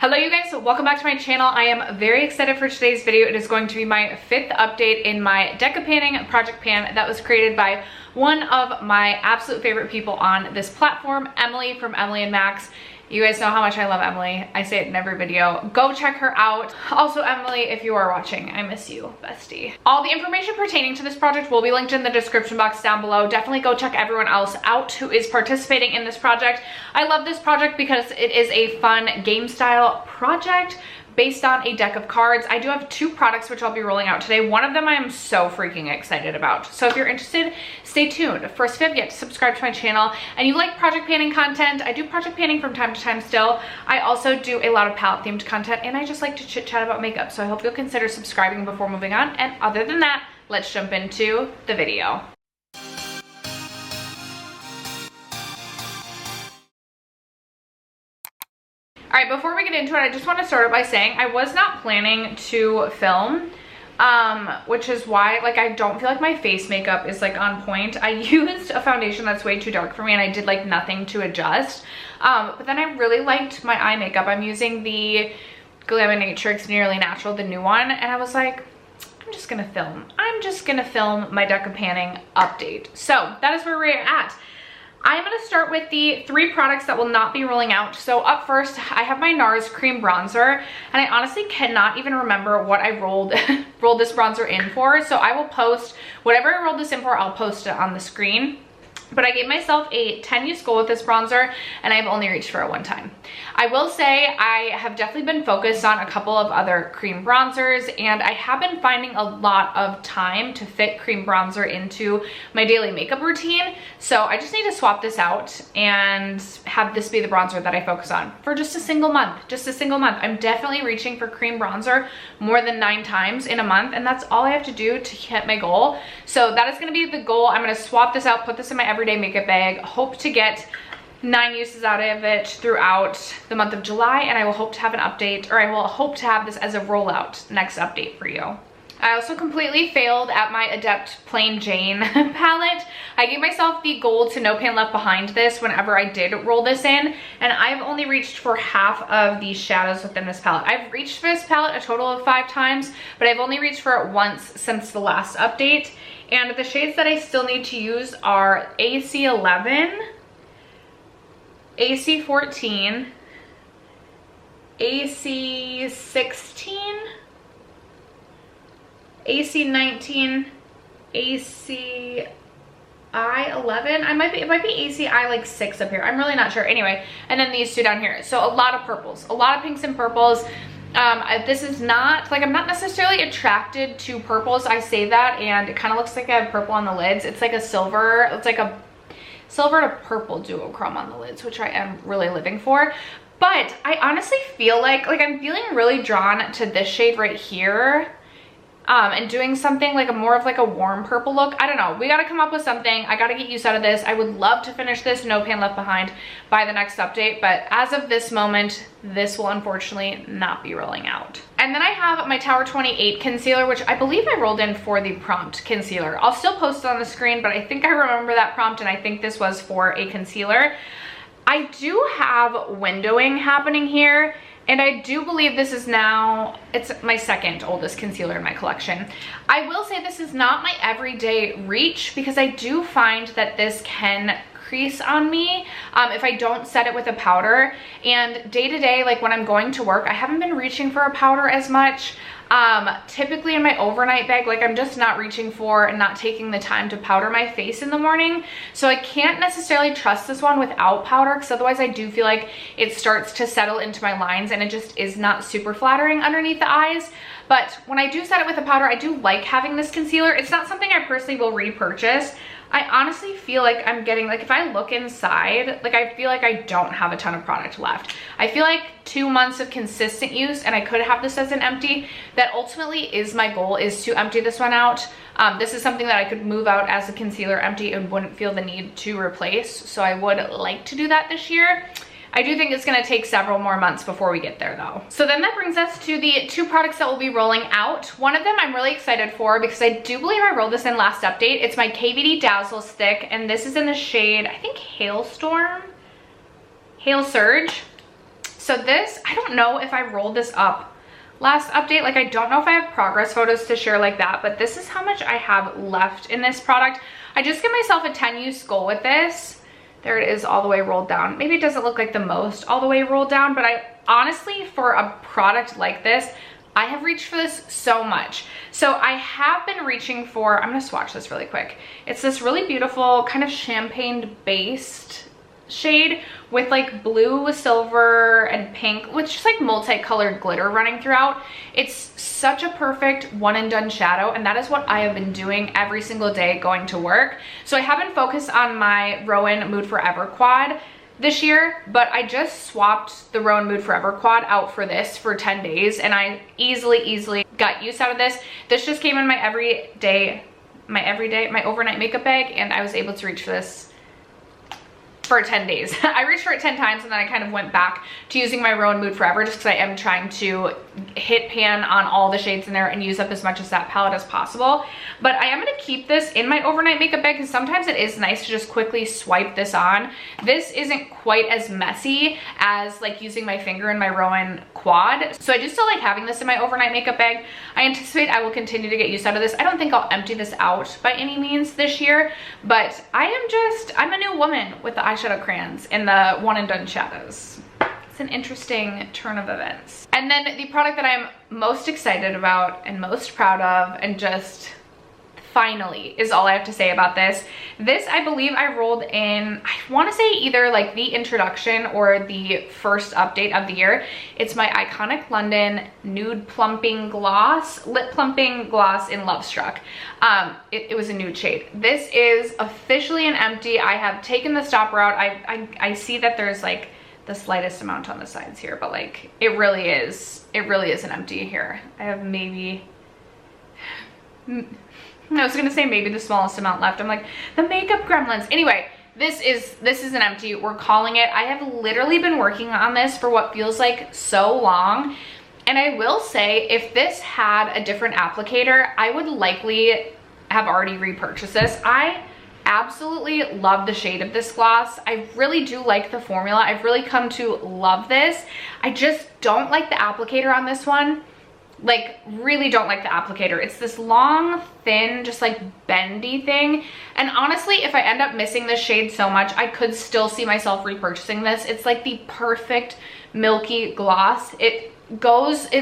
Hello you guys, welcome back to my channel. I am very excited for today's video. It is going to be my 5th update in my Deca Panning project pan that was created by one of my absolute favorite people on this platform, Emily from Emily and Max. You guys know how much I love Emily. I say it in every video. Go check her out. Also, Emily, if you are watching, I miss you, bestie. All the information pertaining to this project will be linked in the description box down below. Definitely go check everyone else out who is participating in this project. I love this project because it is a fun game style project based on a deck of cards. I do have 2 products which I'll be rolling out today. One of them I am so freaking excited about. So if you're interested, stay tuned. First, if you have yet to subscribe to my channel and you like project panning content, I do project panning from time to time still. I also do a lot of palette themed content and I just like to chit chat about makeup. So I hope you'll consider subscribing before moving on. And other than that, let's jump into the video. All right, before we get into it, I just want to start by saying I was not planning to film, which is why, like, I don't feel like my face makeup is like on point. I used a foundation that's way too dark for me and I did like nothing to adjust. But then I really liked my eye makeup. I'm using the Glaminatrix Nearly Natural, the new one, and I was like, I'm just gonna film. I'm just gonna film my Deca Panning update. So that is where we're at. I'm going to start with the 3 products that will not be rolling out. So up first, I have my NARS cream bronzer, and I honestly cannot even remember what I rolled this bronzer in for. So I will post whatever I rolled this in for, I'll post it on the screen. But I gave myself a 10-use goal with this bronzer, and I've only reached for it 1 time. I will say I have definitely been focused on a couple of other cream bronzers, and I have been finding a lot of time to fit cream bronzer into my daily makeup routine. So I just need to swap this out and have this be the bronzer that I focus on for just a single month. Just a single month. I'm definitely reaching for cream bronzer more than 9 times in a month, and that's all I have to do to hit my goal. So that is going to be the goal. I'm going to swap this out, put this in my everyday makeup bag, hope to get 9 uses out of it throughout the month of July, and I will hope to have an update, or I will hope to have this as a rollout next update for you. I also completely failed at my Adept Plain Jane palette. I gave myself the goal to no pan left behind this whenever I did roll this in, and I've only reached for half of the shadows within this palette. I've reached for this palette a total of 5 times, but I've only reached for it once since the last update. And the shades that I still need to use are AC11, AC14, AC16, AC19, ACI11. It might be ACI like 6 up here. I'm really not sure. Anyway, and then these 2 down here. So a lot of purples, a lot of pinks and purples. This is not, like, I'm not necessarily attracted to purples. I say that and it kind of looks like I have purple on the lids. It's like a silver, it's like a silver to purple duochrome on the lids, which I am really living for. But I honestly feel like I'm feeling really drawn to this shade right here. And doing something like more of like a warm purple look. I don't know. We got to come up with something. I got to get use out of this. I would love to finish this no pan left behind by the next update. But as of this moment, this will unfortunately not be rolling out. And then I have my Tower 28 concealer, which I believe I rolled in for the prompt concealer. I'll still post it on the screen, but I think I remember that prompt and I think this was for a concealer. I do have windowing happening here. And I do believe this is now, it's my 2nd oldest concealer in my collection. I will say this is not my everyday reach because I do find that this can crease on me if I don't set it with a powder. And day to day, like when I'm going to work, I haven't been reaching for a powder as much. Typically in my overnight bag, like I'm just not reaching for and not taking the time to powder my face in the morning. So I can't necessarily trust this one without powder because otherwise I do feel like it starts to settle into my lines and it just is not super flattering underneath the eyes. But when I do set it with a powder, I do like having this concealer. It's not something I personally will repurchase. I honestly feel like I'm getting, like, if I look inside, like, I feel like I don't have a ton of product left. I feel like 2 months of consistent use, and I could have this as an empty. That ultimately is my goal, is to empty this one out. This is something that I could move out as a concealer empty and wouldn't feel the need to replace. So I would like to do that this year. I do think it's going to take several more months before we get there though. So then that brings us to the two products that will be rolling out. One of them I'm really excited for because I do believe I rolled this in last update. It's my KVD Dazzle Stick, and this is in the shade, I think Hail Surge. So this, I don't know if I rolled this up last update. Like, I don't know if I have progress photos to share like that, but this is how much I have left in this product. I just give myself a 10 use goal with this. There it is, all the way rolled down. Maybe it doesn't look like the most all the way rolled down, but I honestly, for a product like this, I have reached for this so much. So I have been reaching for, I'm gonna swatch this really quick. It's this really beautiful kind of champagne based shade with like blue, silver, and pink, with just like multicolored glitter running throughout. It's such a perfect one and done shadow, and that is what I have been doing every single day going to work. So I haven't focused on my Rowan Mood Forever quad this year, but I just swapped the Rowan Mood Forever quad out for this for 10 days, and I easily got use out of this. This just came in my my overnight makeup bag, and I was able to reach for this for 10 days. I reached for it 10 times, and then I kind of went back to using my Rowan Mood Forever just because I am trying to hit pan on all the shades in there and use up as much as that palette as possible. But I am going to keep this in my overnight makeup bag because sometimes it is nice to just quickly swipe this on. This isn't quite as messy as like using my finger in my Rowan quad. So I do still like having this in my overnight makeup bag. I anticipate I will continue to get use out of this. I don't think I'll empty this out by any means this year, but I'm a new woman with the eyeshadow crayons in the one and done shadows. It's an interesting turn of events. And then the product that I'm most excited about and most proud of, and just finally is all I have to say about this. This, I believe I rolled in, I want to say either like the introduction or the first update of the year. It's my Iconic London Nude Plumping Gloss, Lip Plumping Gloss in Love Struck. It was a nude shade. This is officially an empty. I have taken the stopper out. I see that there's like the slightest amount on the sides here, but like it really is an empty here. I have maybe, I was gonna say maybe the smallest amount left. I'm like, the makeup gremlins. Anyway, this is an empty. We're calling it. I have literally been working on this for what feels like so long. And I will say, if this had a different applicator, I would likely have already repurchased this. I absolutely love the shade of this gloss. I really do like the formula. I've really come to love this. I just don't like the applicator on this one. Like, really don't like the applicator. It's this long, thin, just like bendy thing. And honestly, if I end up missing this shade so much, I could still see myself repurchasing this. It's like the perfect milky gloss. It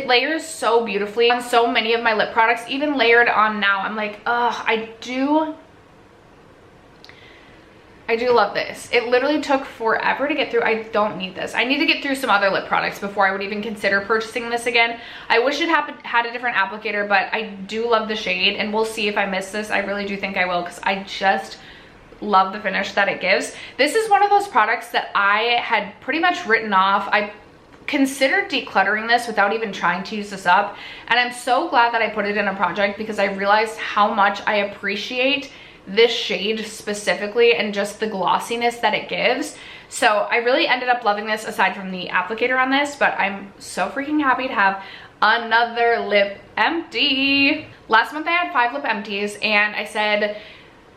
layers so beautifully on so many of my lip products, even layered on now. I'm like, ugh, I do love this. It literally took forever to get through. I don't need this. I need to get through some other lip products before I would even consider purchasing this again. I wish it had a different applicator, but I do love the shade, and we'll see if I miss this. I really do think I will, because I just love the finish that it gives. This is one of those products that I had pretty much written off. I considered decluttering this without even trying to use this up, and I'm so glad that I put it in a project, because I realized how much I appreciate this shade specifically and just the glossiness that it gives. So I really ended up loving this aside from the applicator on this, but I'm so freaking happy to have another lip empty. Last month I had 5 lip empties, and I said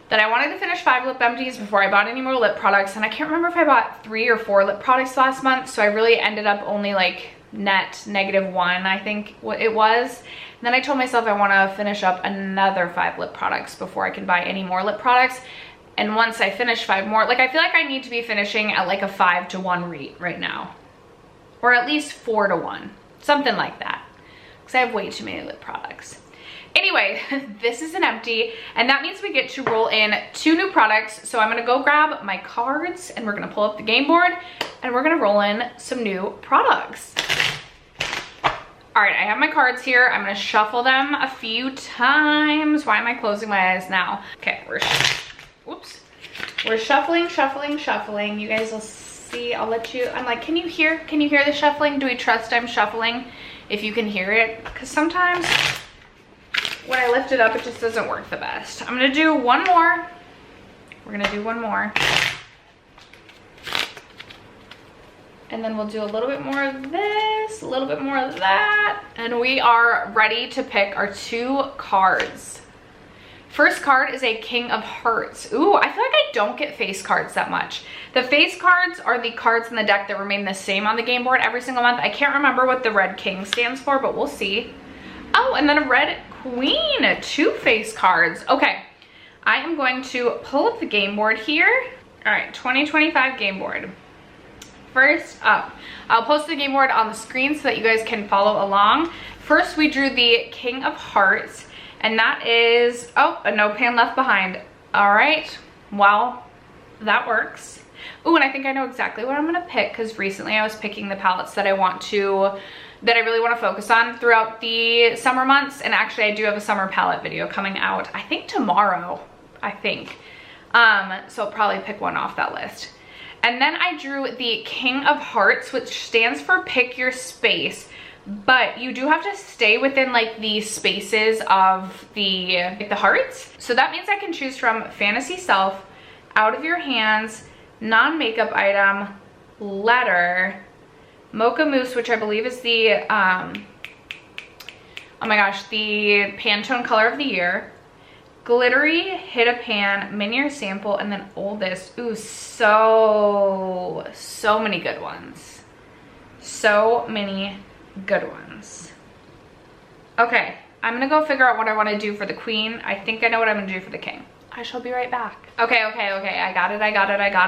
that I wanted to finish 5 lip empties before I bought any more lip products, and I can't remember if I bought 3 or 4 lip products last month, so I really ended up only like net -1, I think what it was. And then I told myself I want to finish up another 5 lip products before I can buy any more lip products. And once I finish 5 more, like I feel like I need to be finishing at like a 5-to-1 rate right now, or at least 4-to-1, something like that, because I have way too many lip products. Anyway, this is an empty, and that means we get to roll in 2 new products. So I'm gonna go grab my cards, and we're gonna pull up the game board, and we're gonna roll in some new products. All right, I have my cards here. I'm gonna shuffle them a few times. Why am I closing my eyes now? Okay, we're shuffling, shuffling. You guys will see, I'll let you, I'm like, can you hear the shuffling? Do we trust I'm shuffling if you can hear it? Because sometimes when I lift it up, it just doesn't work the best. I'm gonna do one more. We're gonna do one more. And then we'll do a little bit more of this, a little bit more of that. And we are ready to pick our 2 cards First card is a King of Hearts. Ooh, I feel like I don't get face cards that much. The face cards are the cards in the deck that remain the same on the game board every single month. I can't remember what the red King stands for, but we'll see. Oh, and then a red Queen, 2 face cards. Okay, I am going to pull up the game board here. All right, 2025 game board. First up, I'll post the game board on the screen so that you guys can follow along. First, we drew the King of Hearts, and that is, oh, a no pan left behind. All right, well, that works. Ooh, and I think I know exactly what I'm gonna pick, because recently I was picking the palettes that I really want to focus on throughout the summer months. And actually I do have a summer palette video coming out, I think tomorrow, so I'll probably pick one off that list. And then I drew the King of Hearts, which stands for pick your space, but you do have to stay within like the spaces of the hearts. So that means I can choose from Fantasy Self, Out of Your Hands, Non-Makeup Item, Letter, Mocha Mousse, which I believe is the, oh my gosh, the Pantone Color of the Year, Glittery, Hit a Pan, Minier Sample, and then Oldest. Ooh, so many good ones. So many good ones. Okay, I'm gonna go figure out what I want to do for the Queen. I think I know what I'm gonna do for the King. I shall be right back. Okay, I got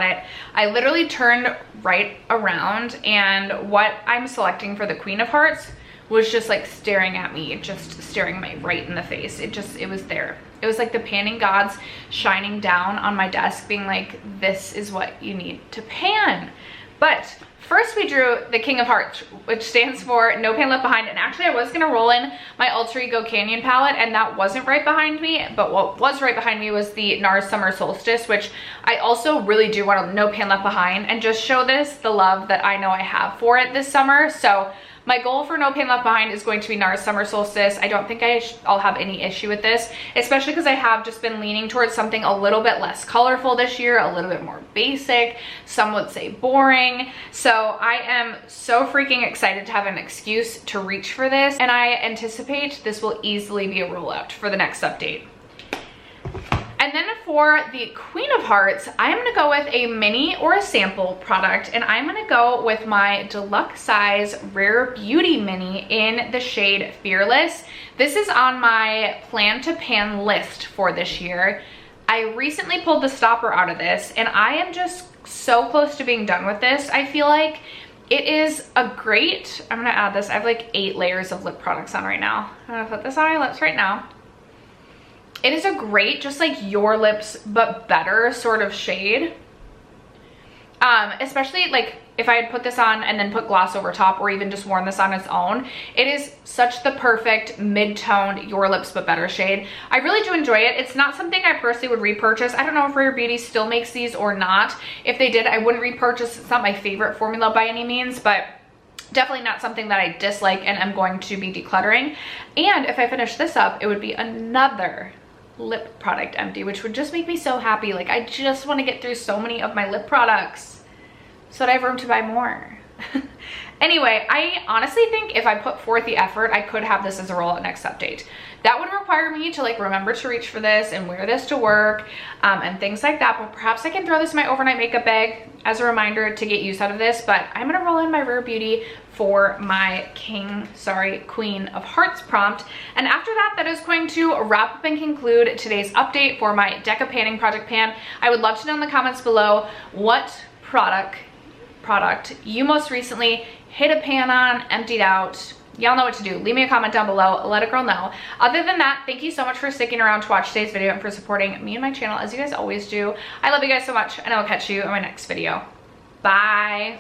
it. I literally turned right around, and what I'm selecting for the Queen of Hearts was just like staring at me, just staring me right in the face. It was there. It was like the panning gods shining down on my desk being like, this is what you need to pan. But first we drew the King of Hearts, which stands for No Pan Left Behind. And actually I was gonna roll in my Alter Ego Canyon palette, and that wasn't right behind me, but what was right behind me was the NARS Summer Solstice, which I also really do want to No Pan Left Behind and just show this the love that I know I have for it this summer. So my goal for No Pan Left Behind is going to be NARS Summer Solstice. I don't think I'll have any issue with this, especially because I have just been leaning towards something a little bit less colorful this year, a little bit more basic, some would say boring. So I am so freaking excited to have an excuse to reach for this, and I anticipate this will easily be a rollout for the next update. And then for the Queen of Hearts, I'm gonna go with a mini or a sample product, and I'm gonna go with my deluxe size Rare Beauty mini in the shade Fearless. This is on my plan to pan list for this year. I recently pulled the stopper out of this, and I am just so close to being done with this. I feel like it is a great, I'm gonna add this, I have like 8 layers of lip products on right now. I'm gonna put this on my lips right now. It is a great, just like Your Lips, but better sort of shade. Especially like if I had put this on and then put gloss over top, or even just worn this on its own, it is such the perfect mid-toned Your Lips, but better shade. I really do enjoy it. It's not something I personally would repurchase. I don't know if Rare Beauty still makes these or not. If they did, I wouldn't repurchase. It's not my favorite formula by any means, but definitely not something that I dislike and I'm going to be decluttering. And if I finish this up, it would be another lip product empty, which would just make me so happy. Like, I just want to get through so many of my lip products so that I have room to buy more. Anyway, I honestly think if I put forth the effort, I could have this as a rollout next update. That would require me to like remember to reach for this and wear this to work and things like that, but perhaps I can throw this in my overnight makeup bag as a reminder to get use out of this. But I'm gonna roll in my Rare Beauty for my Queen of Hearts prompt. And after that, that is going to wrap up and conclude today's update for my Deca Panning Project Pan. I would love to know in the comments below what product you most recently hit a pan on, emptied out. Y'all know what to do. Leave me a comment down below, let a girl know. Other than that, thank you so much for sticking around to watch today's video and for supporting me and my channel as you guys always do. I love you guys so much, and I will catch you in my next video. Bye.